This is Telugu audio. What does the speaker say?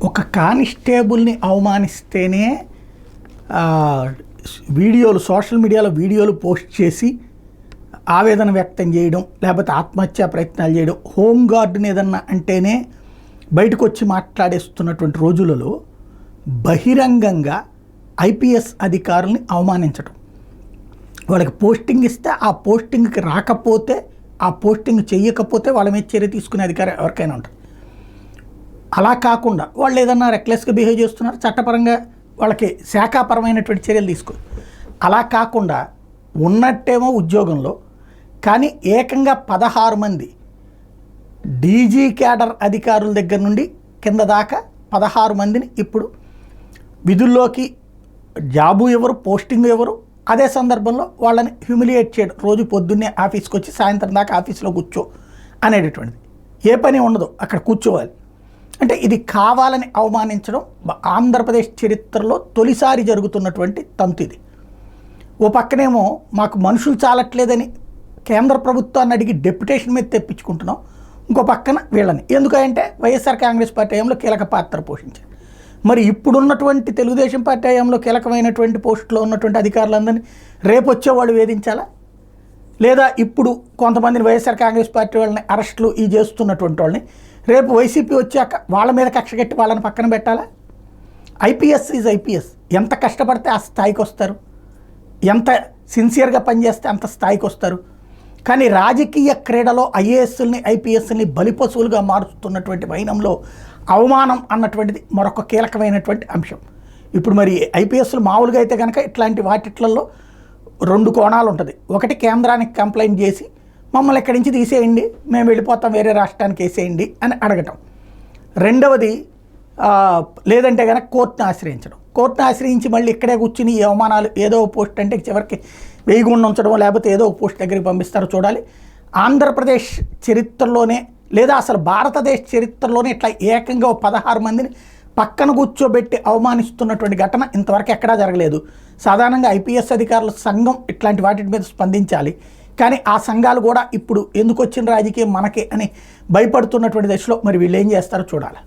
ఒక కానిస్టేబుల్ని అవమానిస్తేనే వీడియోలు సోషల్ మీడియాలో వీడియోలు పోస్ట్ చేసి ఆవేదన వ్యక్తం చేయడం, లేకపోతే ఆత్మహత్యా ప్రయత్నాలు చేయడం, హోంగార్డుని ఏదన్నా అంటేనే బయటకు వచ్చి మాట్లాడేస్తున్నటువంటి రోజులలో బహిరంగంగా ఐపీఎస్ అధికారుల్ని అవమానించడం, వాళ్ళకి పోస్టింగ్ ఇస్తే ఆ పోస్టింగ్కి రాకపోతే, ఆ పోస్టింగ్ చెయ్యకపోతే వాళ్ళ మీద చర్య తీసుకునే అధికారం ఎవరికైనా ఉంటుంది. అలా కాకుండా వాళ్ళు ఏదన్నా రెక్లెస్గా బిహేవ్ చేస్తున్నారు, చట్టపరంగా వాళ్ళకి శాఖాపరమైనటువంటి చర్యలు తీసుకో. అలా కాకుండా ఉన్నట్టేమో ఉద్యోగంలో, కానీ ఏకంగా 16 మంది డీజీ క్యాడర్ అధికారుల దగ్గర నుండి కింద దాకా 16 మందిని ఇప్పుడు విధుల్లోకి జాబు ఎవరు, పోస్టింగ్ ఎవరు, అదే సందర్భంలో వాళ్ళని హ్యూమిలియేట్ చేయడం, రోజు పొద్దున్నే ఆఫీస్కి వచ్చి సాయంత్రం దాకా ఆఫీస్లో కూర్చో అనేటటువంటిది. ఏ పని ఉండదు, అక్కడ కూర్చోవాలి. అంటే ఇది కావాలని అవమానించడం ఆంధ్రప్రదేశ్ చరిత్రలో తొలిసారి జరుగుతున్నటువంటి తంతు ఇది. ఓ పక్కనేమో మాకు మనుషులు చాలట్లేదని కేంద్ర ప్రభుత్వాన్ని అడిగి డెప్యుటేషన్ మీద తెప్పించుకుంటున్నాం, ఇంకో పక్కన వీళ్ళని ఎందుకంటే వైఎస్ఆర్ కాంగ్రెస్ పార్టీ హయాంలో కీలక పాత్ర పోషించారు. మరి ఇప్పుడున్నటువంటి తెలుగుదేశం పార్టీ హయాంలో కీలకమైనటువంటి పోస్టులో ఉన్నటువంటి అధికారులందరినీ రేపు వచ్చేవాళ్ళు వేధించాలా, లేదా ఇప్పుడు కొంతమందిని వైఎస్ఆర్ కాంగ్రెస్ పార్టీ వాళ్ళని అరెస్టులు ఈ చేస్తున్నటువంటి వాళ్ళని రేపు వైసీపీ వచ్చాక వాళ్ళ మీద కక్ష కట్టి వాళ్ళని పక్కన పెట్టాలా? IPS is IPS. ఎంత కష్టపడితే ఆ స్థాయికి వస్తారు, ఎంత సిన్సియర్గా పనిచేస్తే అంత స్థాయికి వస్తారు. కానీ రాజకీయ క్రీడలో ఐఏఎస్ని ఐపీఎస్ని బలిపశువులుగా మారుస్తున్నటువంటి వైనంలో అవమానం అన్నటువంటిది మరొక కీలకమైనటువంటి అంశం. ఇప్పుడు మరి ఐపీఎస్లు మామూలుగా అయితే కనుక ఇట్లాంటి వాటిట్లలో 2 కోణాలు ఉంటుంది. ఒకటి, కేంద్రానికి కంప్లైంట్ చేసి మమ్మల్ని ఇక్కడి నుంచి తీసేయండి, మేము వెళ్ళిపోతాం, వేరే రాష్ట్రానికి వేసేయండి అని అడగటం. రెండవది, లేదంటే కనుక కోర్టును ఆశ్రయించడం. కోర్టును ఆశ్రయించి మళ్ళీ ఇక్కడే కూర్చుని ఈ అవమానాలు, ఏదో పోస్ట్ అంటే చివరికి వేయకుండా ఉంచడం, లేకపోతే ఏదో ఒక పోస్ట్ దగ్గరికి పంపిస్తారో చూడాలి. ఆంధ్రప్రదేశ్ చరిత్రలోనే లేదా అసలు భారతదేశ చరిత్రలోనే ఇట్లా ఏకంగా 16 మందిని పక్కన కూర్చోబెట్టి అవమానిస్తున్నటువంటి ఘటన ఇంతవరకు ఎక్కడా జరగలేదు. సాధారణంగా ఐపీఎస్ అధికారుల సంఘం ఇట్లాంటి వాటి మీద స్పందించాలి. కానీ ఆ సంఘాలు కూడా ఇప్పుడు ఎందుకు వచ్చిన రాజకీయం మనకి అని భయపడుతున్నటువంటి దశలో మరి వీళ్ళు ఏం చేస్తారో చూడాలి.